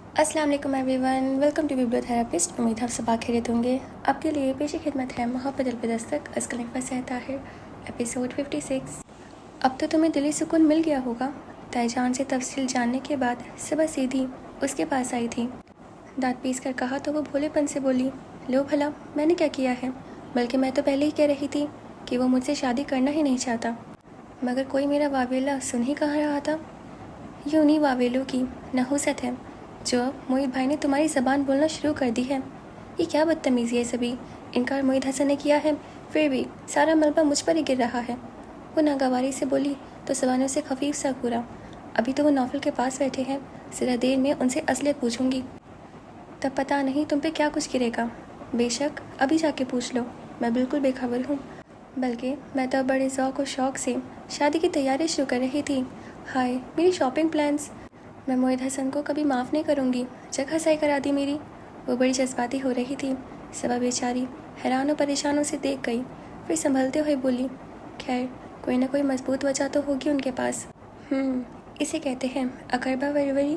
अस्सलाम वालेकुम everyone, welcome to बिब्लो therapist. उम्मीद आप सब खैरियत होंगे। आपके लिए पेश खिदमत है मोहब्बत दिल पे दस्तक अस्कल नफ़स ताहिर, एपिसोड 56। अब तो तुम्हें दिली सुकून मिल गया होगा। ताईजान से तफसील जानने के बाद सुबह सीधी उसके पास आई थी। दांत पीस कर कहा तो वो भोलेपन से बोली, लो भला मैंने क्या किया है, बल्कि मैं तो पहले ही कह रही थी कि वो मुझसे शादी करना ही नहीं चाहता, मगर कोई मेरा वावेला सुन ही कहाँ रहा था। ये उन्हीं वावेलों की नहुसत है जो अब मोहित भाई ने तुम्हारी ज़बान बोलना शुरू कर दी है। ये क्या बदतमीज़ी है सभी। इनकार मोहित हसन ने किया है, फिर भी सारा मलबा मुझ पर ही गिर रहा है। वो नागवारी से बोली तो सवानों से खफीफ सा घूरा। अभी तो वो नौफल के पास बैठे हैं, ज़रा देर में उनसे असलियत पूछूंगी, तब पता नहीं तुम पे क्या कुछ गिरेगा। बेशक अभी जाके पूछ लो, मैं बिल्कुल बेखबर हूँ। बल्कि मैं तो बड़े ज़ौक़ और शौक़ से शादी की तैयारी शुरू कर रही थी। हाय मेरी शॉपिंग प्लान्स, मैं मोहित हसन को कभी माफ़ नहीं करूँगी। जगह सही करा दी मेरी। वो बड़ी जज्बाती हो रही थी। सबा बेचारी हैरान और परेशानों से देख गई, फिर संभलते हुए बोली, खैर कोई ना कोई मजबूत वजह तो होगी उनके पास। इसे कहते हैं अकरबा वरवरी।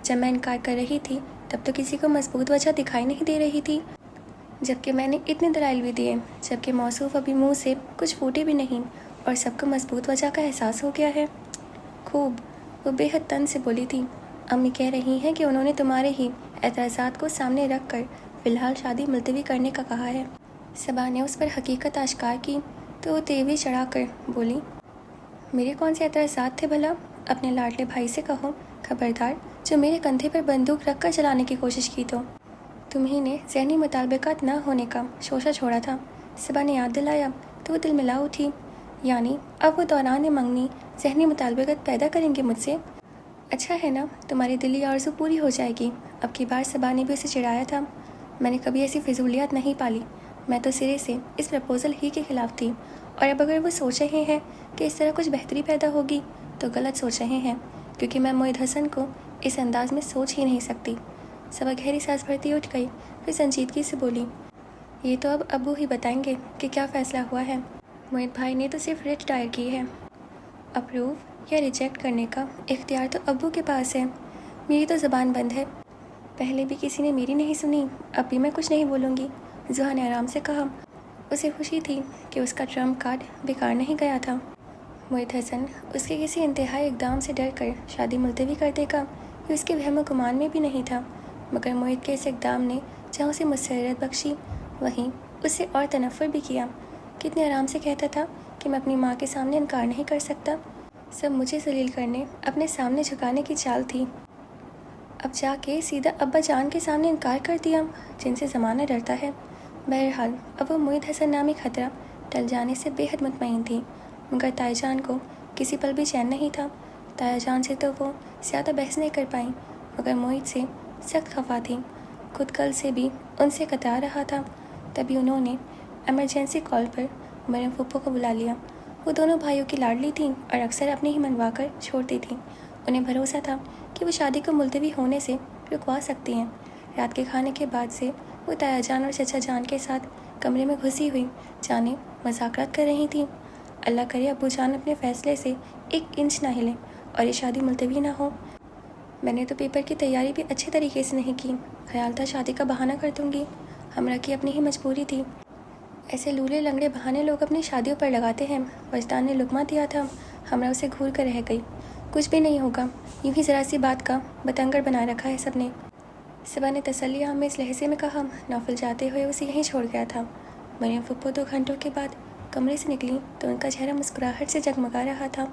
जब मैं इनकार कर रही थी तब तो किसी को मजबूत वजह दिखाई नहीं दे रही थी, जबकि मैंने इतने दलाइल भी दिए, जबकि मौसूफ अभी मुँह से कुछ फूटे भी नहीं और सबको मजबूत वजह का एहसास हो गया है। खूब, वो बेहद तन से बोली थी। अम्मी कह रही हैं कि उन्होंने तुम्हारे ही एतराज़ात को सामने रख कर फ़िलहाल शादी मुलतवी करने का कहा है। सबा ने उस पर हकीकत आश्कार की तो वो तेवी चढ़ा कर बोली, मेरे कौन से एतराज़ात थे भला। अपने लाडले भाई से कहो खबरदार, जो मेरे कंधे पर बंदूक रख कर चलाने की कोशिश की तो तुम्ही ने ज़हनी मुतालबात न होने का शोशा छोड़ा था। सबा ने याद दिलाया तो वो दिल मिला उठी। यानी अब वो दौरान मंगनी ज़हनी मुतालबात पैदा करेंगे मुझसे। अच्छा है ना, तुम्हारी दिली आरज़ू पूरी हो जाएगी। अब की बार सबा ने भी उसे चिढ़ाया था। मैंने कभी ऐसी फिजूलियात नहीं पाली। मैं तो सिरे से इस प्रपोज़ल ही के ख़िलाफ़ थी, और अब अगर वो सोच रहे हैं कि इस तरह कुछ बेहतरी पैदा होगी तो गलत सोच रहे हैं, क्योंकि मैं मोहित हसन को इस अंदाज में सोच ही नहीं सकती। सबा गहरी सांस भरती उठ गई, फिर संजीदगी से बोली, ये तो अब अब्बू ही बताएंगे कि क्या फ़ैसला हुआ है। मोहित भाई ने तो सिर्फ रिट दायर की है। अप्रूव या रिजेक्ट करने का इख्तियार तो अब्बू के पास है। मेरी तो ज़बान बंद है। पहले भी किसी ने मेरी नहीं सुनी, अब भी मैं कुछ नहीं बोलूँगी, जुहा ने आराम से कहा। उसे खुशी थी कि उसका ट्रम्प कार्ड बेकार नहीं गया था। मोहित हसन उसके किसी इंतहाई इकदाम से डर कर शादी मुलतवी कर देगा, ये उसके वहम गुमान में भी नहीं था। मगर मोहित के इस इकदाम ने जहाँ उसे मुसर्रत बख्शी, वहीं उससे और तनफ़ुर भी किया। कितने आराम से कहता था कि मैं अपनी माँ के सामने इनकार नहीं कर सकता। सब मुझे जलील करने, अपने सामने झुकाने की चाल थी। अब जाके सीधा अब्बा जान के सामने इनकार कर दिया, जिनसे ज़माना डरता है। बहरहाल अब वो मोहित हसन नामी खतरा टल जाने से बेहद मुतमईन थी, मगर ताईजान को किसी पल भी चैन नहीं था। ताईजान से तो वो ज़्यादा बहस नहीं कर पाई, मगर मोहित से सख्त खफा थी। खुद कल से भी उनसे कतरा रहा था। तभी उन्होंने एमरजेंसी कॉल पर मरियम फूफो को बुला लिया। वो दोनों भाइयों की लाडली थीं और अक्सर अपने ही मनवा कर छोड़ती थीं। उन्हें भरोसा था कि वो शादी को मुलतवी होने से रुकवा सकती हैं। रात के खाने के बाद से वो ताया जान और चचा जान के साथ कमरे में घुसी हुई जाने मज़ाकरात कर रही थीं। अल्लाह करे अब्बू जान अपने फ़ैसले से 1 इंच ना हिले और ये शादी मुलतवी ना हो। मैंने तो पेपर की तैयारी भी अच्छे तरीके से नहीं की। ख्याल था शादी का बहाना कर दूँगी। हमरा की अपनी ही मजबूरी थी। ऐसे लूले लंगड़े बहाने लोग अपनी शादियों पर लगाते हैं। वजदान ने लुकमा दिया था, हमरा उसे घूर कर रह गई। कुछ भी नहीं होगा, यूं ही ज़रा सी बात का बतंगड़ बना रखा है सबने। सबा ने तसल्ली में इस लहजे में कहा। नौफल जाते हुए उसे यहीं छोड़ गया था। मरियम फुप्पो 2 घंटों के बाद कमरे से निकली तो उनका चेहरा मुस्कुराहट से जगमगा रहा था।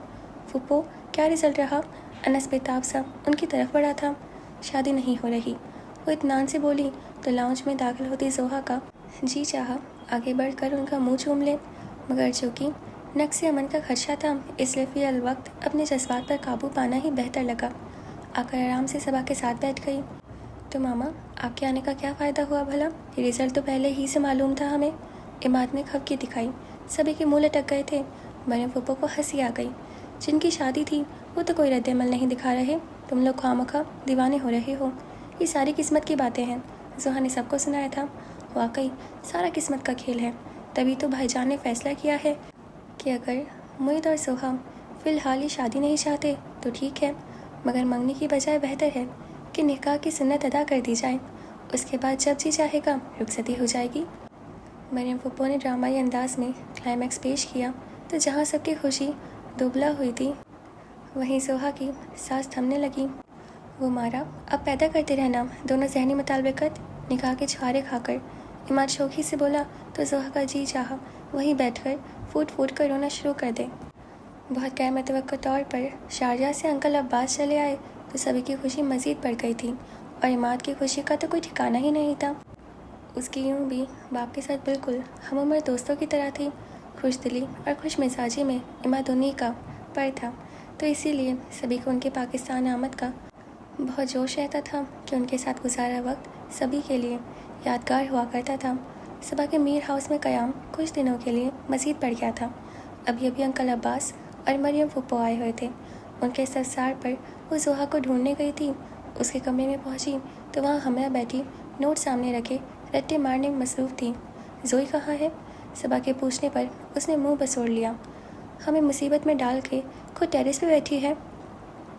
फुप्पो क्या रिजल्ट रहा? अनस बेताब सा उनकी तरफ बढ़ा था। शादी नहीं हो रही, वो इत्मीनान से बोली तो लाउंज में दाखिल होती जोहा का जी चाहा आगे बढ़कर उनका मुंह चूम ले, मगर चूँकि नक्स अमन का खदशा था, इसलिए फ़िलहाल वक्त अपने जज्बात पर काबू पाना ही बेहतर लगा। आकर आराम से सबा के साथ बैठ गई। तो मामा आपके आने का क्या फ़ायदा हुआ भला? ये रिज़ल्ट तो पहले ही से मालूम था हमें। इमाद ने खफकी दिखाई। सभी के मुँह लटक गए थे। मरियम फुप्पो को हंसी आ गई। जिनकी शादी थी वो तो कोई रद्द-ए-अमल नहीं दिखा रहे, तुम लोग खामखा दीवाने हो रहे हो। ये सारी किस्मत की बातें हैं, जुहा ने सबको सुनाया था। वाकई सारा किस्मत का खेल है। तभी तो भाईजान ने फ़ैसला किया है कि अगर मोहित और सोहा फ़िलहाल ही शादी नहीं चाहते तो ठीक है, मगर मंगनी की बजाय बेहतर है کہ نکاح کی سنت ادا کر دی جائے، اس کے بعد جب جی چاہے گا رخصتی ہو جائے گی۔ مریم پھپھو نے ڈرامائی انداز میں کلائمیکس پیش کیا تو جہاں سب کی خوشی دوبلا ہوئی تھی وہیں زوہا کی سانس تھمنے لگی۔ وہ مارا اب پیدا کرتے رہنا دونوں ذہنی مطابقت نکاح کے چھوارے کھا کر، عماد شوخی سے بولا تو زوہا کا جی چاہا وہیں بیٹھ کر پھوٹ پھوٹ کر رونا شروع کر دے۔ بہت غیر متوقع طور پر شارجہ سے انکل عباس چلے آئے تو سبھی کی خوشی مزید بڑھ گئی تھی، اور عماد کی خوشی کا تو کوئی ٹھکانہ ہی نہیں تھا۔ اس کی یوں بھی باپ کے ساتھ بالکل ہم عمر دوستوں کی طرح تھی۔ خوش دلی اور خوش مزاجی میں عماد انہی کا پر تھا، تو اسی لیے سبھی کو ان کے پاکستان آمد کا بہت جوش رہتا تھا کہ ان کے ساتھ گزارا وقت سبھی کے لیے یادگار ہوا کرتا تھا۔ صبح کے میر ہاؤس میں قیام کچھ دنوں کے لیے مزید بڑھ گیا تھا۔ ابھی ابھی انکل عباس اور مریم پھپھو آئے ہوئے تھے۔ ان کے استفسار پر وہ زوہا کو ڈھونڈنے گئی تھی۔ اس کے کمرے میں پہنچی تو وہاں ہمراہ بیٹھی نوٹ سامنے رکھے رٹے مارنے میں مصروف تھی۔ زوئی کہاں ہے؟ صبح کے پوچھنے پر اس نے منہ بسوڑ لیا۔ ہمیں مصیبت میں ڈال کے خود ٹیرس پہ بیٹھی ہے۔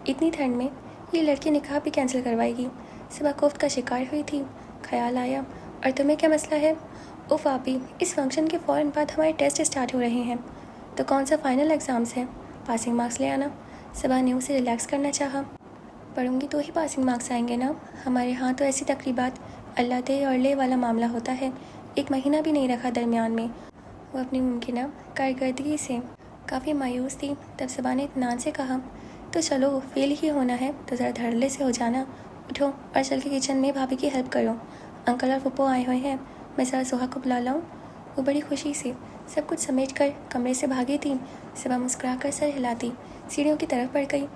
اتنی ٹھنڈ میں یہ لڑکی نکاح بھی کینسل کروائے گی۔ صبح کوفت کا شکار ہوئی تھی۔ خیال آیا، اور تمہیں کیا مسئلہ ہے؟ اف آپی، اس فنکشن کے فوراً بعد ہمارے ٹیسٹ اسٹارٹ ہو رہے ہیں، تو کون سا فائنل ایگزامس ہے؟ پاسنگ مارکس لے آنا۔ صبح نے اسے ریلیکس کرنا چاہا۔ پڑھوں گی تو ہی پاسنگ مارکس آئیں گے نا؟ ہمارے ہاں تو ایسی تقریبات اللہ دے اور لے والا معاملہ ہوتا ہے، ایک مہینہ بھی نہیں رکھا درمیان میں۔ وہ اپنی ممکنہ کارکردگی سے کافی مایوس تھی۔ تب صبح نے اطمینان سے کہا، تو چلو فیل ہی ہونا ہے تو ذرا دھڑلے سے ہو جانا، اٹھو اور چل کے کچن میں بھابھی کی ہیلپ کرو۔ انکل اور پھپھو آئے ہوئے ہیں، میں ذرا زوہا کو بلا لاؤں؟ وہ بڑی خوشی سے سب کچھ سمیٹ کر کمرے سے بھاگی تھی۔ صبح مسکرا کر سر ہلاتی سیڑھیوں کی طرف بڑھ گئی۔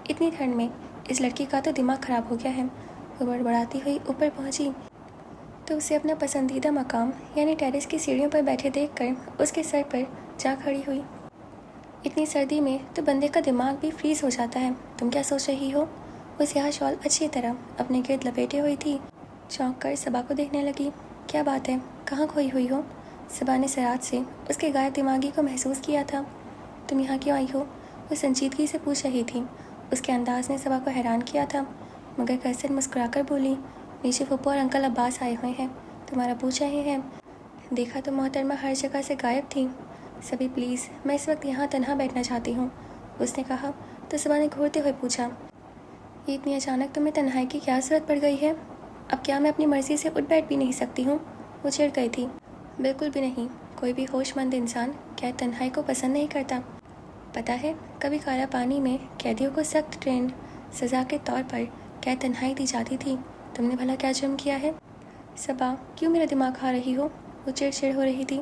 اتنی ٹھنڈ میں اس لڑکی کا تو دماغ خراب ہو گیا ہے۔ وہ بڑبڑاتی ہوئی اوپر پہنچی تو اسے اپنا پسندیدہ مقام یعنی ٹیرس کی سیڑھیوں پر بیٹھے دیکھ کر اس کے سر پر جا کھڑی ہوئی۔ اتنی سردی میں تو بندے کا دماغ بھی فریز ہو جاتا ہے، تم کیا سوچ رہی ہو؟ وہ سیاہ شال اچھی طرح اپنے گرد لپیٹے ہوئی تھی۔ چونک کر صبا کو دیکھنے لگی۔ کیا بات ہے، کہاں کھوئی ہوئی ہو؟ صبا نے سرعت سے اس کے غائب دماغی کو محسوس کیا تھا۔ تم یہاں کیوں آئی ہو؟ وہ سنجیدگی سے پوچھ رہی تھی۔ اس کے انداز نے صبا کو حیران کیا تھا، مگر کثر مسکرا کر بولی، نیچے پھپھو اور انکل عباس آئے ہوئے ہیں، تمہارا پوچھ رہے ہیں۔ دیکھا تو محترمہ ہر جگہ سے غائب تھی۔ سبھی پلیز، میں اس وقت یہاں تنہا بیٹھنا چاہتی ہوں، اس نے کہا۔ تو صبا نے گھورتے ہوئے پوچھا، یہ اتنی اچانک تمہیں تنہائی کی کیا ضرورت پڑ گئی ہے؟ اب کیا میں اپنی مرضی سے اٹھ بیٹھ بھی نہیں سکتی ہوں؟ وہ چڑ گئی تھی۔ بالکل بھی نہیں، کوئی بھی ہوش مند انسان کیا تنہائی کو پسند نہیں کرتا؟ پتہ ہے، کبھی کالا پانی میں قیدیوں کو سخت ٹرینڈ سزا کے طور پر کیا تنہائی دی جاتی تھی۔ تم نے بھلا کیا جرم کیا ہے؟ صبا، کیوں میرا دماغ کھا رہی ہو؟ وہ چڑ ہو رہی تھی۔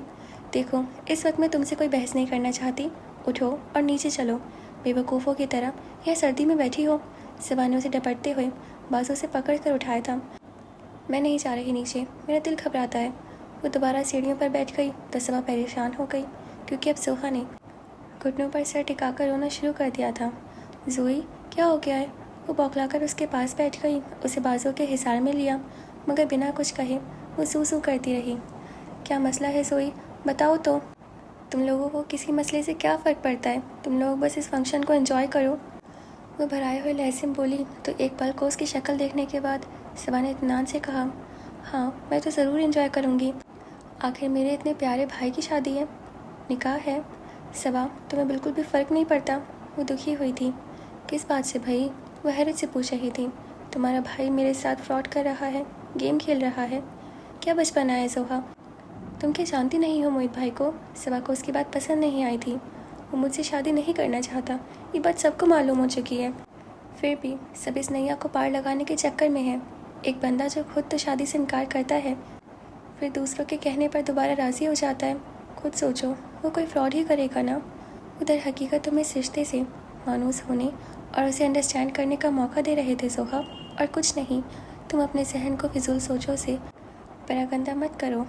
دیکھو، اس وقت میں تم سے کوئی بحث نہیں کرنا چاہتی، اٹھو اور نیچے چلو، بے وقوفوں کی طرح یہ سردی میں بیٹھی ہو۔ صبا نے اسے ڈپٹتے ہوئے بازو سے پکڑ کر اٹھایا تھا۔ میں نہیں جا رہی نیچے، میرا دل گھبراتا ہے۔ وہ دوبارہ سیڑھیوں پر بیٹھ گئی تو صبا پریشان ہو گئی، کیونکہ اب زوہا نے گھٹنوں پر سر ٹکا کر رونا شروع کر دیا تھا۔ زوئی، کیا ہو گیا ہے؟ وہ بوکھلا کر اس کے پاس بیٹھ گئی، اسے بازو کے حصار میں لیا، مگر بنا کچھ کہے وہ سو کرتی رہی۔ کیا مسئلہ ہے زوئی؟ بتاؤ تو۔ تم لوگوں کو کسی مسئلے سے کیا فرق پڑتا ہے؟ تم لوگ بس اس فنکشن کو انجوائے کرو۔ وہ بھرائے ہوئے لہجے میں بولی تو ایک پل کو اس کی شکل دیکھنے کے بعد صبا نے اطمینان سے کہا، ہاں میں تو ضرور انجوائے کروں گی، آخر میرے اتنے پیارے بھائی کی شادی ہے، نکاح ہے۔ صبا، تمہیں بالکل بھی فرق نہیں پڑتا؟ وہ دکھی ہوئی تھی۔ کس بات سے بھائی؟ وہ حیرت سے پوچھ رہی تھی۔ تمہارا بھائی میرے ساتھ فراڈ کر رہا ہے، گیم کھیل رہا ہے۔ کیا بچپن ہے زوہا، تم کیا جانتی نہیں ہو موہت بھائی کو؟ صبا کو اس کی بات پسند نہیں آئی تھی۔ وہ مجھ سے شادی نہیں کرنا چاہتا، یہ بات سب کو معلوم ہو چکی ہے، پھر بھی سب اس نیا کو پار لگانے کے چکر میں ہے۔ ایک بندہ جو خود تو شادی سے انکار کرتا ہے، پھر دوسروں کے کہنے پر دوبارہ راضی ہو جاتا ہے، خود سوچو، وہ کوئی فراڈ ہی کرے گا نا۔ وہ در حقیقت تمہیں اس رشتے سے مانوس ہونے اور اسے انڈرسٹینڈ کرنے کا موقع دے رہے تھے زوہا، اور کچھ نہیں۔ تم اپنے ذہن کو فضول سوچوں سے پراگندہ مت کرو۔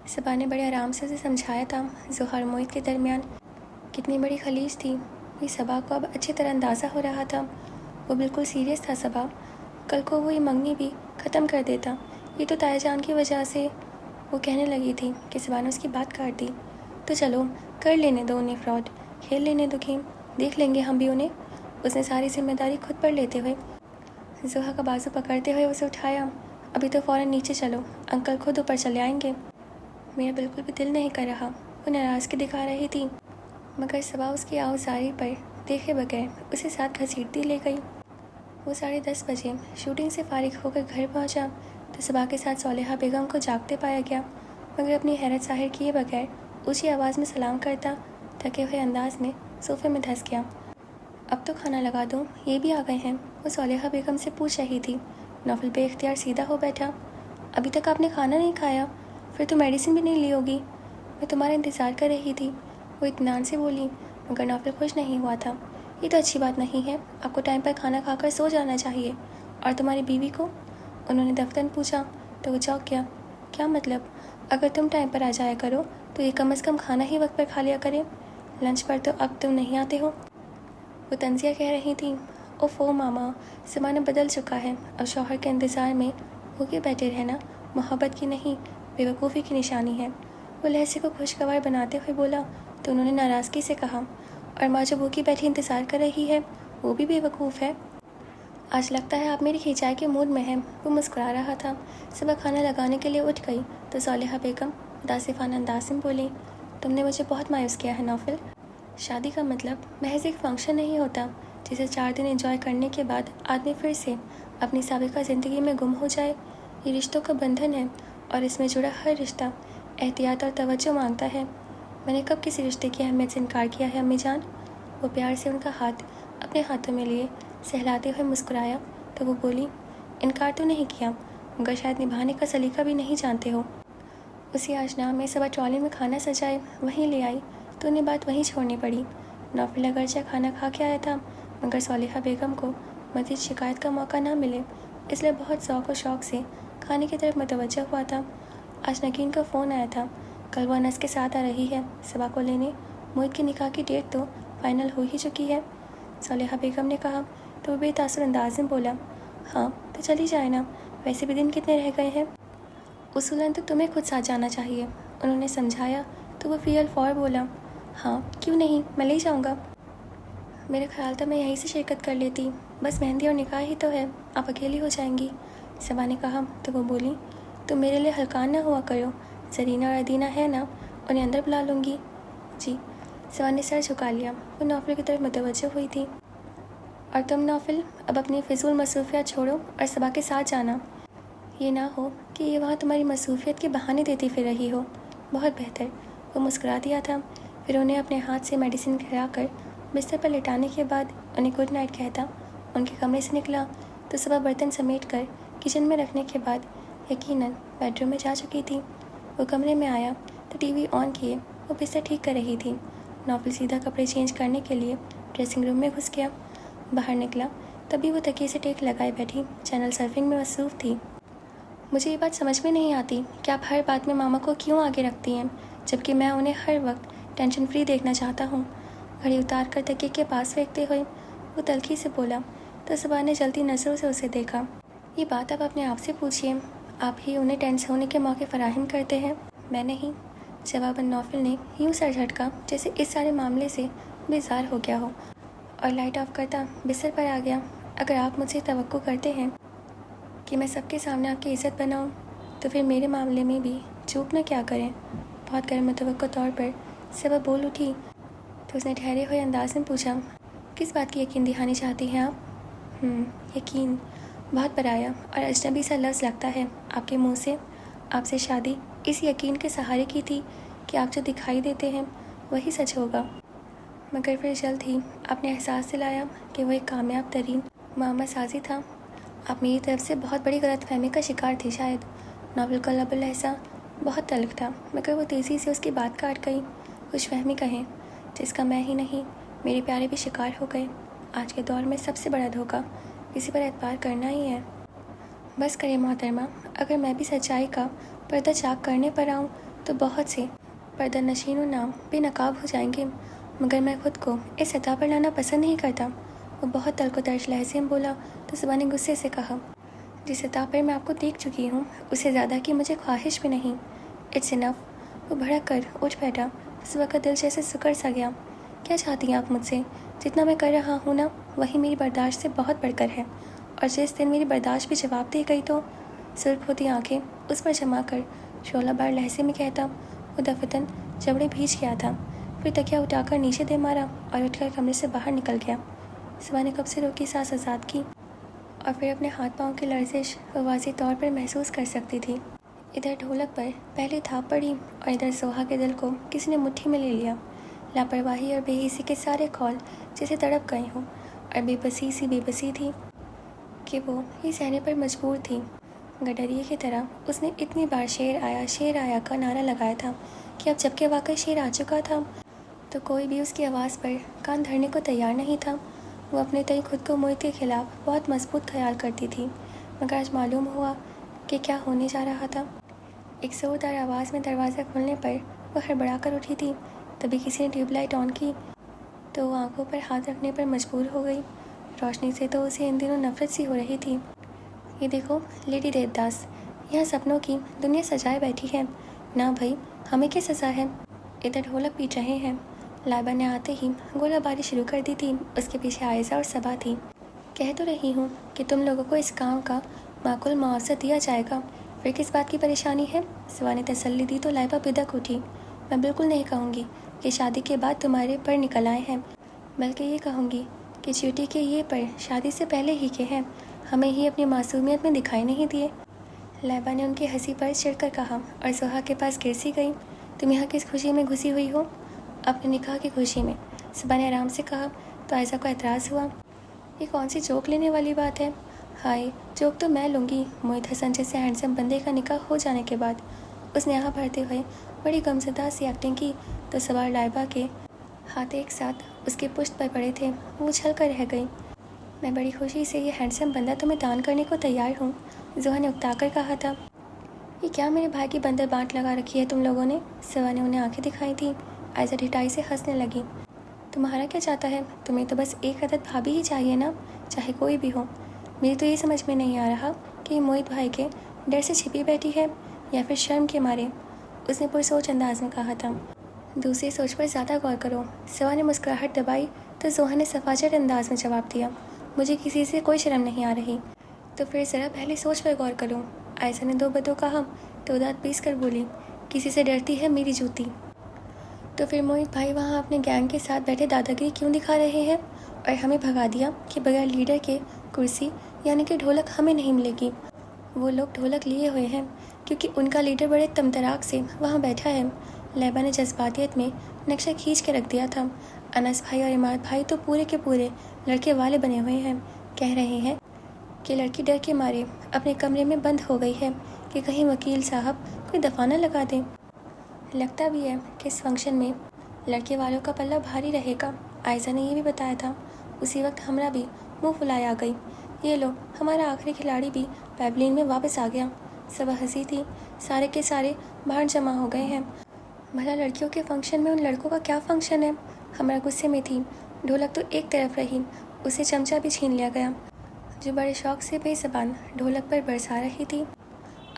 صبا نے بڑے آرام سے اسے سمجھایا تھا۔ زوہا اور موہت کے درمیان کتنی بڑی خلیج تھی، یہ صبا کو اب اچھی طرح اندازہ ہو رہا تھا۔ وہ بالکل سیریس تھا صبا، کل کو وہ یہ منگنی بھی ختم کر دیتا۔ یہ تو تایا جان کی وجہ سے، وہ کہنے لگی تھی کہ صبا نے اس کی بات کاٹ دی۔ تو چلو کر لینے دو انہیں فراڈ، کھیل لینے دو گیم، دیکھ لیں گے ہم بھی انہیں۔ اس نے ساری ذمہ داری خود پر لیتے ہوئے ज़ोहा का बाजू पकड़ते हुए उसे उठाया। अभी तो फ़ौरन नीचे चलो, अंकल खुद ऊपर चले आएंगे। मेरा बिल्कुल भी दिल नहीं कर रहा, वो नाराज़गी दिखा रही थी, मगर सबा उसकी आउज़ारी पर देखे बगैर उसे साथ घसीटती ले गई। वो 10:30 बजे शूटिंग से फारिग होकर घर पहुंचा तो सबा के साथ सोलेहा बेगम को जागते पाया गया, मगर अपनी हैरत ज़ाहिर किए बगैर ऊँची आवाज़ में सलाम करता थके हुए अंदाज में सोफे में धंस गया। अब तो खाना लगा दूँ, ये भी आ गए हैं, वो सोलेहा बेगम से पूछ रही थी। नौफल बेख्तियार सीधा हो बैठा। अभी तक आपने खाना नहीं खाया, फिर तो मेडिसिन भी नहीं ली होगी। मैं तुम्हारा इंतज़ार कर रही थी, वो इत्मीनान से बोली, मगर नौफल खुश नहीं हुआ था। ये तो अच्छी बात नहीं है, आपको टाइम पर खाना खाकर सो जाना चाहिए। और तुम्हारी बीवी को? उन्होंने दफ्तन पूछा तो वो चौंक गया। क्या मतलब? अगर तुम टाइम पर आ जाया करो तो ये कम से कम खाना ही वक्त पर खा लिया करें। लंच पर तो अब तुम नहीं आते हो। वो तंजिया कह रही थी। ओफो मामा, ज़माना बदल चुका है, अब शौहर के इंतज़ार में भूखे बैठे रहना मोहब्बत की नहीं बेवकूफ़ी की निशानी है। वो लहजे को खुशगवार बनाते हुए बोला तो उन्होंने नाराज़गी से कहा, और माँ जो भूखी बैठी इंतज़ार कर रही है वो भी बेवकूफ़ है। आज लगता है आप मेरी खिंचाई के मूड में हैं। वो मुस्कुरा रहा था। सुबह खाना लगाने के लिए उठ गई तो सोलेहा बेगम मुतासिफाना अंदाज में बोली, तुमने मुझे बहुत मायूस किया है नौफल। शादी का मतलब महज एक फंक्शन नहीं होता जिसे 4 दिन एंजॉय करने के बाद आदमी फिर से अपनी साबिका ज़िंदगी में गुम हो जाए। ये रिश्तों का बंधन है और इसमें जुड़ा हर रिश्ता एहतियात और तवज्जो मांगता है। मैंने कब किसी रिश्ते की अहमियत से इनकार किया है अम्मी जान? वो प्यार से उनका हाथ अपने हाथों में लिए सहलाते हुए मुस्कुराया तो वो बोली, इनकार तो नहीं किया, मगर शायद निभाने का सलीका भी नहीं जानते हो। उसी आशना में सबा ट्रॉली में खाना सजाए वहीं ले आई तो उन्हें बात वहीं छोड़नी पड़ी। नौफल अगरचे खाना खा के आया था, मगर सोलेहा बेगम को मज़ीद शिकायत का मौका ना मिले, इसलिए बहुत ज़ौक़ और शौक़ से खाने की तरफ मुतवज्जह हुआ था। आज नगीन का फ़ोन आया था, कल वो अनस के साथ आ रही है सबा को लेने। मोहित की निकाह की डेट तो फाइनल हो ही चुकी है, सोलेहा बेगम ने कहा तो वो बेतासुर अंदाज में बोला, हाँ तो चली जाए ना, वैसे भी दिन कितने रह गए हैं। उसूलन तो तुम्हें खुद साथ जाना चाहिए, उन्होंने समझाया तो वो फियल फौर बोला, हाँ क्यों नहीं, मैं ले जाऊँगा। मेरा ख्याल था मैं यहीं से शिरकत कर लेती, बस मेहंदी और निकाह ही तो है, आप अकेली हो जाएंगी, सबा ने कहा तो वो बोली, तुम मेरे लिए हल्कान ना हुआ करो, जरीना और अदीना है ना, उन्हें अंदर बुला लूँगी। जी। सबा ने सर झुका लिया। वो नौफल की तरफ मुतवज्जह हुई थी। और तुम नौफल अब अपनी फिजूल मसरूफियत छोड़ो और सबा के साथ जाना। ये ना हो कि ये वहाँ तुम्हारी मसरूफियत के बहाने देती फिर रही हो। बहुत बेहतर। वो मुस्कुरा दिया था। फिर उन्हें अपने हाथ से मेडिसिन खिलाकर बिस्तर पर लेटाने के बाद उन्हें गुड नाइट कहता उनके कमरे से निकला तो सबा बर्तन समेट कर किचन में रखने के बाद यकीनन बेडरूम में जा चुकी थी। वो कमरे में आया तो टीवी ऑन किए वो बिस्तर ठीक कर रही थी। नौफल सीधा कपड़े चेंज करने के लिए ड्रेसिंग रूम में घुस गया। बाहर निकला तभी वो तकिए से टेक लगाए बैठी चैनल सर्फिंग में मसरूफ़ थी। मुझे ये बात समझ में नहीं आती कि आप हर बात में मामा को क्यों आगे रखती हैं, जबकि मैं उन्हें हर वक्त टेंशन फ्री देखना चाहता हूँ। घड़ी उतार कर तकिए के पास फेंकते हुए वो तल्खी से बोला तो सबा ने जलती नज़रों से उसे देखा। ये बात आप अपने आप से पूछिए, आप ही उन्हें टेंस होने के मौके फराहम करते हैं, मैं नहीं। जवाबन नौफल ने यूँ सर झटका जैसे इस सारे मामले से बेजार हो गया हो और लाइट ऑफ करता बिस्तर पर आ गया। अगर आप मुझसे तवक्को करते हैं कि मैं सबके सामने आपकी इज़्ज़त बनाऊं, तो फिर मेरे मामले में भी चूक न क्या करें। बहुत गर्म मुतवक्को तौर पर सबा बोल उठी तो उसने ठहरे हुए अंदाज में पूछा, किस बात की यकीन दिखानी चाहती हैं आप? यकीन बहुत पराया और अजनबी सा लफ्ज़ लगता है आपके मुँह से। आपसे शादी इस यकीन के सहारे की थी कि आप जो दिखाई देते हैं वही सच होगा, मगर फिर जल्द ही आपने एहसास दिलाया कि वो एक कामयाब तरीन मामा साजी था। आप मेरी तरफ से बहुत बड़ी गलतफहमी का शिकार थी शायद। नौफल का लबुल लहजा बहुत तल्ख था, मगर वो तेज़ी से उसकी बात काट गई। कुछ फहमी कहें जिसका मैं ही नहीं मेरे प्यारे भी शिकार हो गए। आज के दौर में सबसे बड़ा धोखा किसी पर एतबार करना ही है। बस करें मोहतरमा, अगर मैं भी सच्चाई का पर्दा चाक करने पर आऊँ तो बहुत से पर्दा नशीन नाम बेनकाब हो जाएंगे, मगर मैं खुद को इस सतह पर लाना पसंद नहीं करता। वो बहुत तल्ख तर्ज लहजे में बोला तो सबा ने गुस्से से कहा, जिस सतह पर मैं आपको देख चुकी हूँ उससे ज़्यादा की मुझे ख्वाहिश भी नहीं। It's enough. वो भड़क कर उठ बैठा। सबा का दिल जैसे सुकड़ सा गया। क्या चाहती हैं आप मुझसे? जितना मैं कर रहा हूँ ना वही मेरी बर्दाश्त से बहुत बढ़कर है। اور جس دن میری برداشت بھی جواب دے گئی تو سرخ ہوتی آنکھیں اس پر جما کر شعلہ بار لہجے میں کہتا، وہ دفتن جبڑے بھیج گیا تھا، پھر تکیا اٹھا کر نیچے دے مارا اور اٹھ کر کمرے سے باہر نکل گیا۔ صبح نے کب سے روکی سانس آزاد کی اور پھر اپنے ہاتھ پاؤں کی لرزش وہ واضح طور پر محسوس کر سکتی تھی۔ ادھر ڈھولک پر پہلی تھاپ پڑی اور ادھر سوہا کے دل کو کسی نے مٹھی میں لے لیا۔ لاپرواہی اور بے حسی کے سارے کھول جیسے تڑپ گئے ہوں، اور بے بسی تھی کہ وہ یہ سہنے پر مجبور تھی۔ گڈریے کی طرح اس نے اتنی بار شیر آیا کا نعرہ لگایا تھا کہ اب جب کہ واقعی شیر آ چکا تھا تو کوئی بھی اس کی آواز پر کان دھرنے کو تیار نہیں تھا۔ وہ اپنے تئیں خود کو موت کے خلاف بہت مضبوط خیال کرتی تھی، مگر آج معلوم ہوا کہ کیا ہونے جا رہا تھا۔ ایک زوردار آواز میں دروازہ کھلنے پر وہ ہڑبڑا کر اٹھی تھی۔ تبھی کسی نے ٹیوب لائٹ آن کی تو وہ آنکھوں پر ہاتھ رکھنے پر مجبور ہو گئی۔ روشنی سے تو اسے ان دنوں نفرت سی ہو رہی تھی۔ یہ دیکھو لیڈی دیوداس، یہاں سپنوں کی دنیا سجائے بیٹھی ہے۔ نہ بھائی، ہمیں کیا سزا ہے؟ ادھر ڈھولک پیٹ رہے ہیں۔ لائبہ نے آتے ہی گولہ باری شروع کر دی تھی۔ اس کے پیچھے عائزہ اور صبا تھی۔ کہہ تو رہی ہوں کہ تم لوگوں کو اس کام کا معقول معاوضہ دیا جائے گا، پھر کس بات کی پریشانی ہے؟ صبا نے تسلی دی تو لائبہ بدک اٹھی۔ میں بالکل نہیں کہوں گی کہ شادی کے بعد تمہارے پر نکل آئے ہیں، بلکہ یہ کہوں گی کہ چیوٹی کے یہ پر شادی سے پہلے ہی کے ہیں، ہمیں ہی اپنی معصومیت میں دکھائی نہیں دیے۔ لائبہ نے ان کی ہنسی پر چڑھ کر کہا اور سوہا کے پاس گر سی گئی۔ تم یہاں کس خوشی میں گھسی ہوئی ہو؟ اپنے نکاح کی خوشی میں، صبا نے آرام سے کہا تو عائزہ کو اعتراض ہوا۔ یہ کون سی جوک لینے والی بات ہے؟ ہائے، جوک تو میں لوں گی۔ موہت حسن جیسے ہینڈسم بندے کا نکاح ہو جانے کے بعد اس نے آہ بھرتے ہوئے بڑی غمزدہ سی ایکٹنگ کی تو سوار لائبہ کے ہاتھ ایک ساتھ اس کے پشت پر پڑے تھے، وہ اچھل کر رہ گئی۔ میں بڑی خوشی سے یہ ہینڈسم بندہ تمہیں دان کرنے کو تیار ہوں، زوہا نے اکتا کر کہا تھا۔ یہ کیا میرے بھائی کی بندر بانٹ لگا رکھی ہے تم لوگوں نے؟ سوا نے انہیں آنکھیں دکھائی تھیں۔ عائزہ ڈھٹائی سے ہنسنے لگی۔ تمہارا کیا چاہتا ہے؟ تمہیں تو بس ایک عدد بھابھی ہی چاہیے نا، چاہے کوئی بھی ہو۔ میری تو یہ سمجھ میں نہیں آ رہا کہ یہ موہت بھائی کے ڈر سے چھپی بیٹھی ہے یا پھر شرم کے مارے، اس نے پرسوچ انداز میں کہا تھا۔ دوسری سوچ پر زیادہ غور کرو۔ سوا نے مسکراہٹ دبائی تو زوہا نے سفاجت انداز میں جواب دیا، مجھے کسی سے کوئی شرم نہیں آ رہی۔ تو پھر ذرا پہلی سوچ پر غور کرو۔ عائزہ نے دو بدو کہا تو دانت پیس کر بولی، کسی سے ڈرتی ہے میری جوتی؟ تو پھر موہت بھائی وہاں اپنے گینگ کے ساتھ بیٹھے دادا گیری کیوں دکھا رہے ہیں اور ہمیں بھگا دیا کہ بغیر لیڈر کے کرسی یعنی کہ ڈھولک ہمیں نہیں ملے گی؟ وہ لوگ ڈھولک لیے ہوئے ہیں کیونکہ ان کا لیڈر بڑے تمتراک سے وہاں بیٹھا ہے۔ لائبہ نے جذباتیت میں نقشہ کھینچ کے رکھ دیا تھا۔ انس بھائی اور عماد بھائی تو پورے کے پورے لڑکے والے بنے ہوئے ہیں، کہہ رہے ہیں کہ لڑکی ڈر کے مارے اپنے کمرے میں بند ہو گئی ہے کہ کہیں وکیل صاحب کوئی دفعہ نہ لگا دیں۔ لگتا بھی ہے کہ اس فنکشن میں لڑکے والوں کا پلہ بھاری رہے گا۔ عائزہ نے یہ بھی بتایا تھا۔ اسی وقت ہمرا بھی منہ پھلائے آ گئی، یہ لو ہمارا آخری کھلاڑی بھی پیولین میں واپس آ گیا۔ سب ہنسی تھی، سارے کے سارے باہر جمع ہو گئے ہیں۔ بھلا لڑکیوں کے فنکشن میں ان لڑکوں کا کیا فنکشن ہے؟ ہمرا غصے میں تھی، ڈھولک تو ایک طرف رہی، اسے چمچہ بھی چھین لیا گیا جو بڑے شوق سے بے زبان ڈھولک پر برسا رہی تھی۔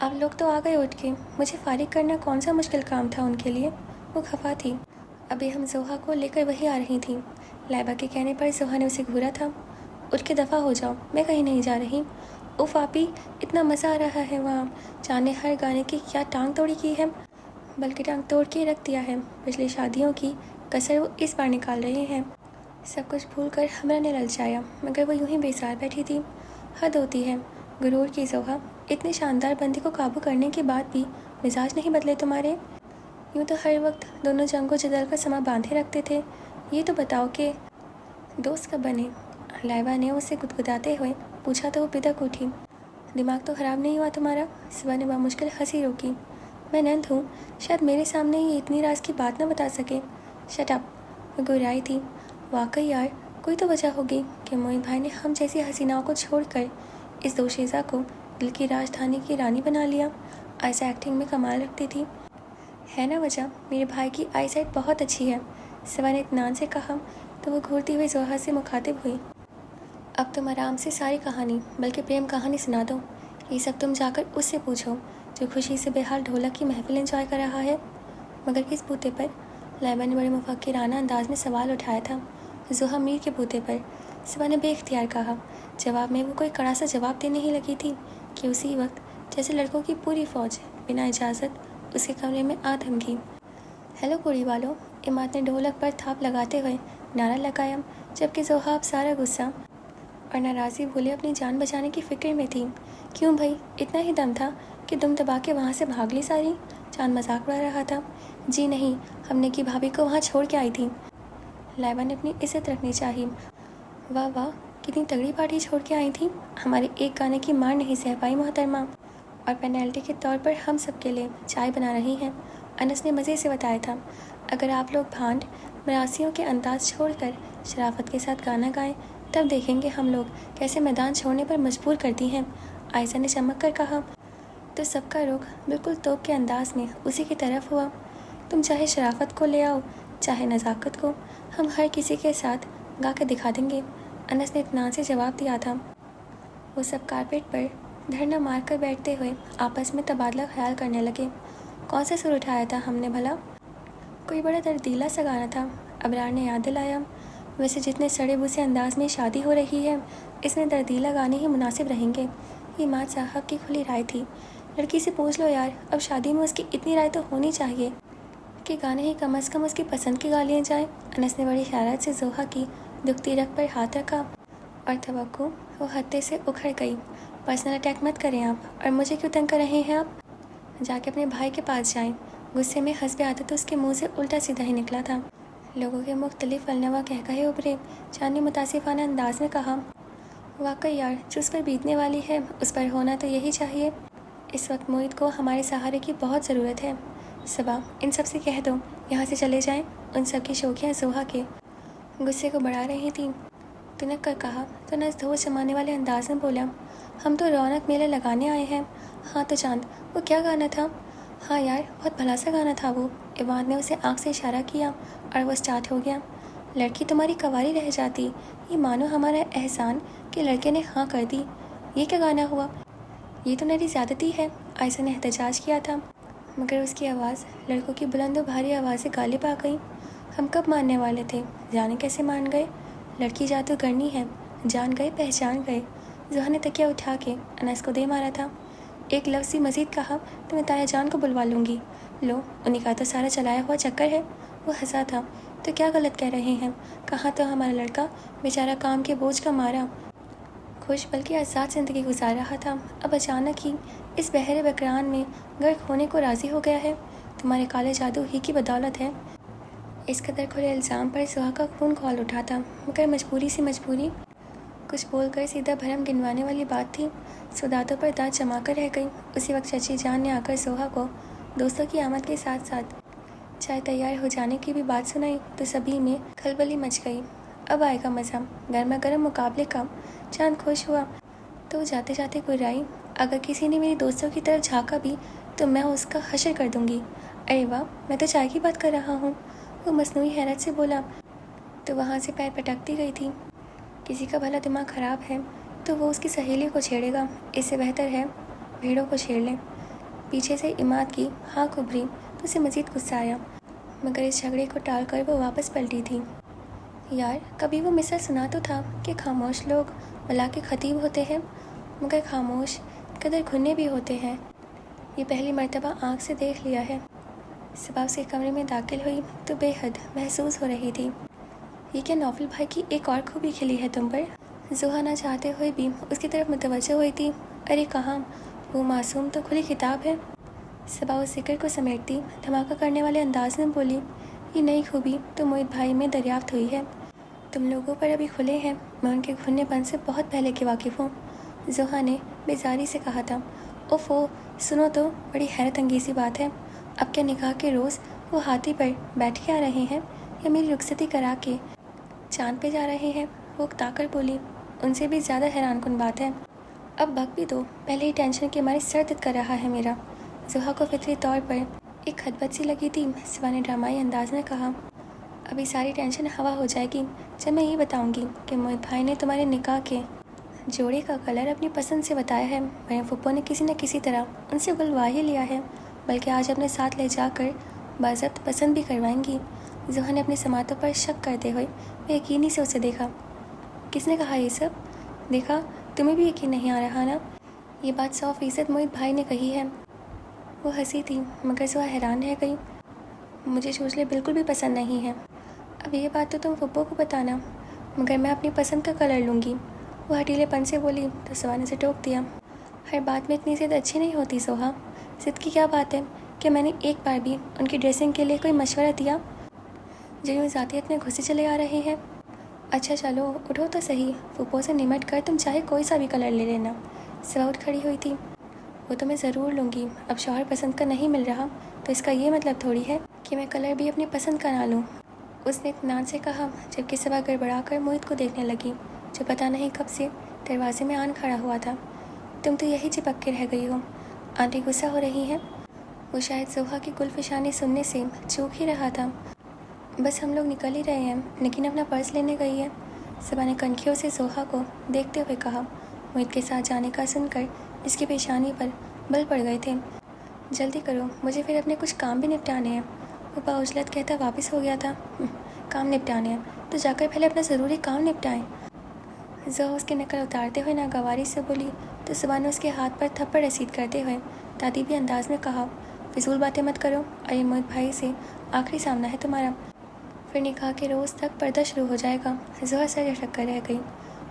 اب لوگ تو آ گئے اٹھ کے، مجھے فارغ کرنا کون سا مشکل کام تھا ان کے لیے؟ وہ خفا تھی۔ ابھی ہم زوہا کو لے کر وہی آ رہی تھیں۔ لائبہ کے کہنے پر زوہا نے اسے گھورا تھا، اٹھ کے دفعہ ہو جاؤ، میں کہیں نہیں جا رہی۔ اف آپی، اتنا مزہ آ رہا ہے وہاں، جانے ہر گانے کی کیا ٹانگ توڑی کی ہے، بلکہ ٹانگ توڑ کے رکھ دیا ہے۔ پچھلی شادیوں کی کسر وہ اس بار نکال رہے ہیں۔ سب کچھ بھول کر ہمرا نے للچایا، مگر وہ یوں ہی بیزار بیٹھی تھی۔ حد ہوتی ہے، غرور کی زوہا، اتنے شاندار بندے کو قابو کرنے کے بعد بھی مزاج نہیں بدلے تمہارے؟ یوں تو ہر وقت دونوں جنگ و جدل کا سما باندھے رکھتے تھے، یہ تو بتاؤ کہ دوست کب بنے؟ لائبہ نے اسے گدگداتے ہوئے پوچھا تو وہ بدک اٹھی۔ دماغ تو خراب نہیں ہوا تمہارا؟ صبح نے بامشکل ہنسی روکی۔ میں نند ہوں، شاید میرے سامنے یہ اتنی راز کی بات نہ بتا سکے۔ شٹ اپ، وہ گرائی تھی۔ واقعی یار، کوئی تو وجہ ہوگی کہ موہت بھائی نے ہم جیسی حسیناؤں کو چھوڑ کر اس دوشیزہ کو دل کی راجدھانی کی رانی بنا لیا۔ عائزہ ایکٹنگ میں کمال رکھتی تھی۔ ہے نا وجہ، میرے بھائی کی آئی سائٹ بہت اچھی ہے، سوا نے اطمینان سے کہا تو وہ گھورتی ہوئی زوہا سے مخاطب ہوئی۔ اب تم آرام سے ساری کہانی، بلکہ پریم کہانی سنا دو۔ یہ سب تم جا کر اس سے پوچھو جو خوشی سے بے حال ڈھولک کی محفل انجوائے کر رہا ہے۔ مگر کس بوتے پر؟ لائبہ نے بڑے مفکرانہ انداز میں سوال اٹھایا تھا۔ زوہا میر کے بوتے پر، سوا نے بے اختیار کہا۔ जवाब में वो कोई कड़ा सा जवाब देने ही लगी थी कि उसी वक्त जैसे लड़कों की पूरी फौज बिना इजाज़त उसके कमरे में आ धमकी। हेलो कुड़ी वालों, इमाद ने ढोलक पर थाप लगाते हुए नारा लगाया, जबकि जोहा सारा गुस्सा और नाराज़ी भूले अपनी जान बचाने की फ़िक्र में थी। क्यों भाई, इतना ही दम था कि दुम दबा के वहाँ से भाग ली सारी? चांद मजाक उड़ा रहा था। जी नहीं, हमने की भाभी को वहाँ छोड़ के आई थी। लाइबा ने अपनी इज्जत रखनी चाहिए। वाह वाह, कितनी तगड़ी पार्टी छोड़ के आई थी। हमारे एक गाने की मार नहीं सह पाई मोहतरमा, और पेनल्टी के तौर पर हम सबके लिए चाय बना रही हैं। अनस ने मज़े से बताया था। अगर आप लोग भांड मरासियों के अंदाज छोड़कर शराफत के साथ गाना गाएं, तब देखेंगे हम लोग कैसे मैदान छोड़ने पर मजबूर करती हैं। आयशा ने चमक कर कहा। तो सबका रुख बिल्कुल तोप के अंदाज में उसी की तरफ हुआ। तुम चाहे शराफत को ले आओ, चाहे नज़ाकत को, हम हर किसी के साथ गा कर दिखा देंगे। अनस ने इत्मीनान से जवाब दिया था। वो सब कारपेट पर धरना मार कर बैठते हुए आपस में तबादला ख्याल करने लगे। कौन सा सुर उठाया था हमने भला? कोई बड़ा दर्दीला सा गाना था, अबरार ने याद दिलाया। वैसे जितने सड़े भूसे अंदाज में शादी हो रही है, इसमें दर्दीला गाने ही मुनासिब रहेंगे। ये इमाद साहब की खुली राय थी। लड़की से पूछ लो यार, अब शादी में उसकी इतनी राय तो होनी चाहिए कि गाने ही कम अज़ कम उसकी पसंद की गा लिए जाएँ। अनस ने बड़ी शरारत से जोहा की दुखती रख पर हाथ रखा और तवक्को वो हत्ते से उखड़ गई। पर्सनल अटैक मत करें आप, और मुझे क्यों तंग कर रहे हैं आप? जाके अपने भाई के पास जाएं। गुस्से में हंसबे आदत उसके मुंह से उल्टा सीधा ही निकला था। लोगों के मुख्तलिफ अलनवा कह कहे उभरे। चांद ने मुतासिफाना अंदाज में कहा, वाकई यार, जो उस पर बीतने वाली है उस पर होना तो यही चाहिए। इस वक्त मोहित को हमारे सहारे की बहुत ज़रूरत है। सबा, इन सब से कह दो यहाँ से चले जाएं। उन सब की शौकियाँ जोहा के गुस्से को बढ़ा रही थीं। तुनक कर कहा तो नस धोस जमाने वाले अंदाज में बोला, हम तो रौनक मेले लगाने आए हैं। हाँ तो चांद, वो क्या गाना था? हाँ यार, बहुत भला सा गाना था वो। इवान ने उसे आँख से इशारा किया और वो स्टार्ट हो गया। लड़की तुम्हारी कवारी रह जाती, ये मानो हमारा एहसान कि लड़के ने हाँ कर दी। ये क्या गाना हुआ? ये तो मेरी ज़्यादती है, आयशा ने एहतजाज किया था, मगर उसकी आवाज़ लड़कों की बुलंद और भारी आवाज़ें गालिब आ गई। हम कब मानने वाले थे, जाने कैसे मान गए। लड़की जादू करनी है, जान गए पहचान गए। जोहा ने तकिया उठा के अनस को दे मारा था। एक लफ्ज़ ही मज़ीद कहा तो मैं ताया जान को बुलवा लूँगी। लो, उन्हीं का तो सारा चलाया हुआ चक्कर है। वो हंसा था। तो क्या गलत कह रहे हैं? कहाँ तो हमारा लड़का बेचारा काम के बोझ का मारा खुश बल्कि आज़ाद ज़िंदगी गुजार रहा था, अब अचानक ही इस बहरे बकरान में गर्क होने को राज़ी हो गया है। तुम्हारे काले जादू ही की बदौलत है। इस कदर खुले इल्ज़ाम पर सुहा का खून खौल उठा था, मगर मजबूरी सी मजबूरी कुछ बोलकर सीधा भरम गिनवाने वाली बात थी। सौदातों पर दांत जमा कर रह गई। उसी वक्त चची जान ने आकर सोहा को दोस्तों की आमद के साथ साथ चाय तैयार हो जाने की भी बात सुनाई तो सभी में खलबली मच गई। अब आएगा मज़ा, गर्मा गर्म मुकाबले का। चांद खुश हुआ तो जाते जाते गुर्राई, अगर किसी ने मेरी दोस्तों की तरफ झाँका भी तो मैं उसका हशर कर दूंगी। अरे वाह, मैं तो चाय की बात कर रहा हूँ, वो मसनूई हैरत से बोला तो वहाँ से पैर पटकती गई थी। किसी का भला दिमाग ख़राब है तो वो उसकी सहेली को छेड़ेगा, इससे बेहतर है भेड़ों को छेड़ लें। पीछे से इमाद की हाँख उभरी तो उसे मज़ीद गुस्सा आया, मगर इस झगड़े को टालकर वो वापस पलटी थी। यार, कभी वो मिसल सुना तो था कि खामोश लोग मला के खतीब होते हैं, मगर खामोश कदर खुन्ने भी होते हैं। ये पहली मर्तबा आँख से देख लिया है। सुबह उसके कमरे में दाखिल हुई तो बेहद महसूस हो रही थी। ये क्या नौफल भाई की एक और खूबी खिली है तुम पर? जोहा ना चाहते हुए भी उसकी तरफ मुतवज्जो हुई थी। अरे कहाँ, वो मासूम तो खुली किताब है। सबा उस जिक्र को समेटती धमाका करने वाले अंदाज में बोली, ये नई खूबी तो मोहित भाई में दरियाफ्त हुई है। तुम लोगों पर अभी खुले हैं, मैं उनके खुन्नेपन से बहुत पहले के वाकिफ़ हूँ। जोहा ने बेजारी से कहा था। ओफो, सुनो तो, बड़ी हैरत अंगेज़ी बात है। अब क्या निकाह के रोज़ वो हाथी पर बैठ के आ रहे हैं या मेरी रुखसती करा के चांद पे जा रहे हैं? वो उकताकर बोली। उनसे भी ज़्यादा हैरान कुन बात है। अब बक भी दो, पहले ही टेंशन के मारे सर दर्द कर रहा है मेरा। जोहा को फितरी तौर पर एक खतबत सी लगी थी। सिवा ने ड्रामाई अंदाज में कहा, अभी सारी टेंशन हवा हो जाएगी जब मैं ये बताऊंगी कि मोहित भाई ने तुम्हारे निकाह के जोड़े का कलर अपनी पसंद से बताया है। मेरे फुप्पो ने किसी न किसी तरह उनसे उगलवा ही लिया है, बल्कि आज अपने साथ ले जाकर बाज़ब्त पसंद भी करवाएंगी। जोहा ने अपने समातों पर शक करते हुए बेयकीनी से उसे देखा। किसने कहा ये सब? دیکھا، تمہیں بھی یقین نہیں آ رہا نا؟ یہ بات 100% موہت بھائی نے کہی ہے۔ وہ ہنسی تھی مگر زحا حیران رہ گئی۔ مجھے چوچلے بالکل بھی پسند نہیں ہیں۔ اب یہ بات تو تم پھپھو کو بتانا، مگر میں اپنی پسند کا کلر لوں گی، وہ ہٹیلے پن سے بولی تو زحا نے اسے ٹوک دیا۔ ہر بات میں اتنی ضد اچھی نہیں ہوتی زحا، ضد کی کیا بات ہے؟ کہ میں نے ایک بار بھی ان کی ڈریسنگ کے لیے کوئی مشورہ دیا جو یوں ذاتیت میں گھسے چلے آ رہے ہیں؟ اچھا چلو اٹھو تو صحیح، پھپھو سے نمٹ کر تم چاہے کوئی سا بھی کلر لے لینا۔ زحا اٹھ کھڑی ہوئی تھی۔ وہ تو میں ضرور لوں گی، اب شوہر پسند کا نہیں مل رہا تو اس کا یہ مطلب تھوڑی ہے کہ میں کلر بھی اپنی پسند کا نہ لوں، اس نے اطمینان سے کہا، جبکہ صبا گڑبڑا کر موہت کو دیکھنے لگی جو پتہ نہیں کب سے دروازے میں آن کھڑا ہوا تھا۔ تم تو یہی چپک کے رہ گئی ہو، آنٹی غصہ ہو رہی ہیں؟ وہ شاید زحا کی گلفشانی سننے سے چوک ہی رہا تھا۔ بس ہم لوگ نکل ہی رہے ہیں، لیکن اپنا پرس لینے گئی ہے، صبا نے کنکھیوں سے زحا کو دیکھتے ہوئے کہا۔ موہت کے ساتھ جانے کا سن کر اس کی پیشانی پر بل پڑ گئے تھے۔ جلدی کرو، مجھے پھر اپنے کچھ کام بھی نپٹانے ہیں، وہ باعجلت کہتا واپس ہو گیا تھا۔ کام نپٹانے ہیں تو جا کر پہلے اپنا ضروری کام نپٹائیں۔ زحا اس کی نقل اتارتے ہوئے ناگواری سے بولی تو صبا نے اس کے ہاتھ پر تھپڑ رسید کرتے ہوئے تادیبی انداز میں کہا، فضول باتیں مت کرو، اور یہ موہت بھائی سے آخری سامنا ہے تمہارا، پھر نکاح کے روز تک پردہ شروع ہو جائے گا۔ زحا سر جھٹک کر رہ گئی۔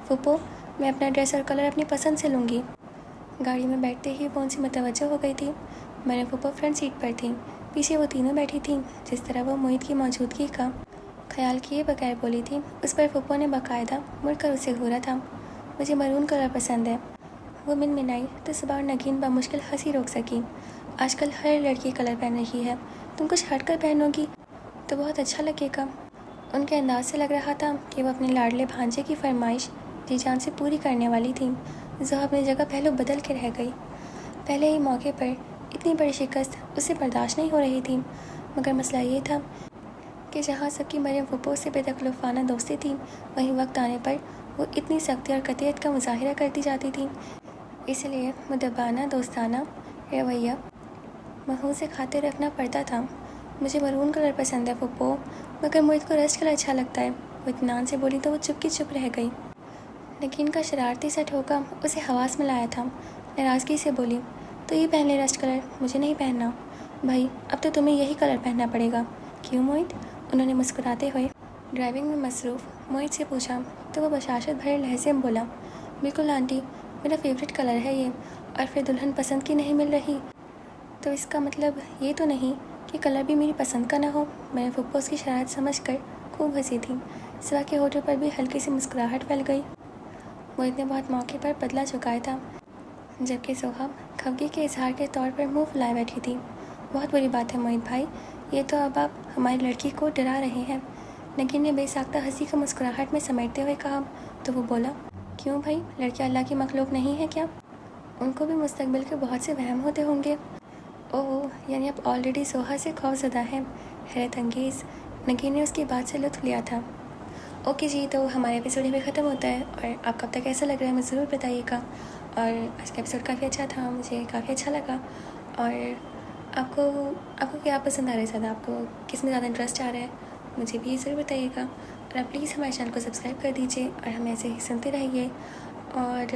پھپھو، میں اپنا ڈریس اور کلر اپنی پسند سے لوں گی۔ گاڑی میں بیٹھتے ہی وہ ان سے متوجہ ہو گئی تھی۔ مریم پھپھو فرنٹ سیٹ پر تھیں، پیچھے وہ تینوں بیٹھی تھیں۔ جس طرح وہ موہت کی موجودگی کا خیال کیے بغیر بولی تھی، اس پر پھپھو نے باقاعدہ مڑ کر اسے گھورا تھا۔ مجھے مرون کلر پسند ہے، وہ منمنائی تو صبا اور نگین بمشکل ہنسی روک سکی۔ آج کل ہر لڑکی کلر پہن رہی ہے، تم کچھ ہٹ کر پہنو گی تو بہت اچھا لگے گا۔ ان کے انداز سے لگ رہا تھا کہ وہ اپنے لاڈلے بھانجے کی فرمائش جی جان سے پوری کرنے والی تھیں۔ زحا اپنی جگہ پہلو بدل کے رہ گئی۔ پہلے ہی موقع پر اتنی بڑی شکست اسے برداشت نہیں ہو رہی تھی، مگر مسئلہ یہ تھا کہ جہاں سب کی مریم پھپھو سے بے تکلفانہ دوستی تھی، وہیں وقت آنے پر وہ اتنی سختی اور قطعیت کا مظاہرہ کرتی جاتی تھی۔ اس لیے مدبانہ دوستانہ رویہ منہ سے کھاتے رکھنا پڑتا تھا۔ مجھے مرون کلر پسند ہے پھپھو، مگر موہت کو رسٹ کلر اچھا لگتا ہے، وہ اطمینان سے بولی تو وہ چپ کی چپ رہ گئی۔ نگین کا شرارتی سا ٹھوکا اسے حواس میں لایا تھا۔ ناراضگی سے بولی، تو یہ پہن لے رسٹ کلر، مجھے نہیں پہننا۔ بھائی اب تو تمہیں یہی کلر پہننا پڑے گا۔ کیوں موہت؟ انہوں نے مسکراتے ہوئے ڈرائیونگ میں مصروف موہت سے پوچھا تو وہ بشاشت بھرے لہجے میں بولا، بالکل آنٹی، میرا فیوریٹ کلر ہے یہ، اور پھر دلہن پسند کی نہیں مل رہی تو اس کا مطلب یہ تو نہیں کہ کلر بھی میری پسند کا نہ ہو۔ میں نے پھپھو اس کی شرارت سمجھ کر خوب ہنسی تھی۔ صبا کے ہونٹوں پر بھی ہلکی سی مسکراہٹ پھیل گئی۔ موہت نے بہت موقع پر بدلہ چکایا تھا، جبکہ زحا خفگی کے اظہار کے طور پر منہ پھلائے بیٹھی تھی۔ بہت بری بات ہے موہت بھائی، یہ تو اب آپ ہماری لڑکی کو ڈرا رہے ہیں، نگین نے بے ساختہ ہنسی کو مسکراہٹ میں سمیٹتے ہوئے کہا تو وہ بولا، کیوں بھائی، لڑکیاں اللہ کی مخلوق نہیں ہے کیا؟ ان کو بھی مستقبل کے بہت سے وہم ہوتے ہوں گے۔ اوہ، یعنی آپ آلریڈی زحا سے خوف زدہ ہیں، حیرت انگیز۔ نگین نے اس کی بات سے لطف لیا تھا۔ اوکے جی، تو ہمارا ایپیسوڈ بھی ختم ہوتا ہے، اور آپ کو اب تک کیسا لگ رہا ہے مجھے ضرور بتائیے گا۔ اور آج کا ایپیسوڈ کافی اچھا تھا، مجھے کافی اچھا لگا۔ اور آپ کو کیا پسند آ رہا ہے زیادہ، آپ کو کس میں زیادہ انٹرسٹ آ رہا ہے، مجھے بھی ضرور بتائیے گا۔ اور آپ پلیز ہمارے چینل کو سبسکرائب کر دیجیے اور ہمیں ایسے ہی سنتے رہیے۔ اور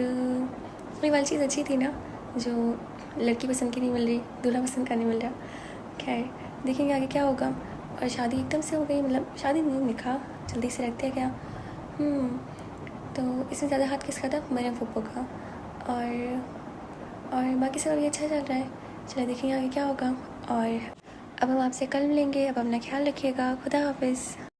یہ والی چیز اچھی تھی نا، جو لڑکی پسند کی نہیں مل رہی، دولہا پسند کا نہیں مل رہا۔ خیر دیکھیں گے آگے کیا ہوگا۔ اور شادی ایک دم سے ہو گئی، مطلب شادی نہیں، نکاح جلدی سے رکھتے ہیں کیا؟ تو اس میں زیادہ ہاتھ کس کا تھا؟ مریم پھپھو کا۔ اور باقی سب ابھی اچھا چل رہا ہے، چلے دیکھیں گے آگے کیا ہوگا۔ اور اب ہم آپ سے کل ملیں گے، اب اپنا خیال رکھیے گا، خدا حافظ۔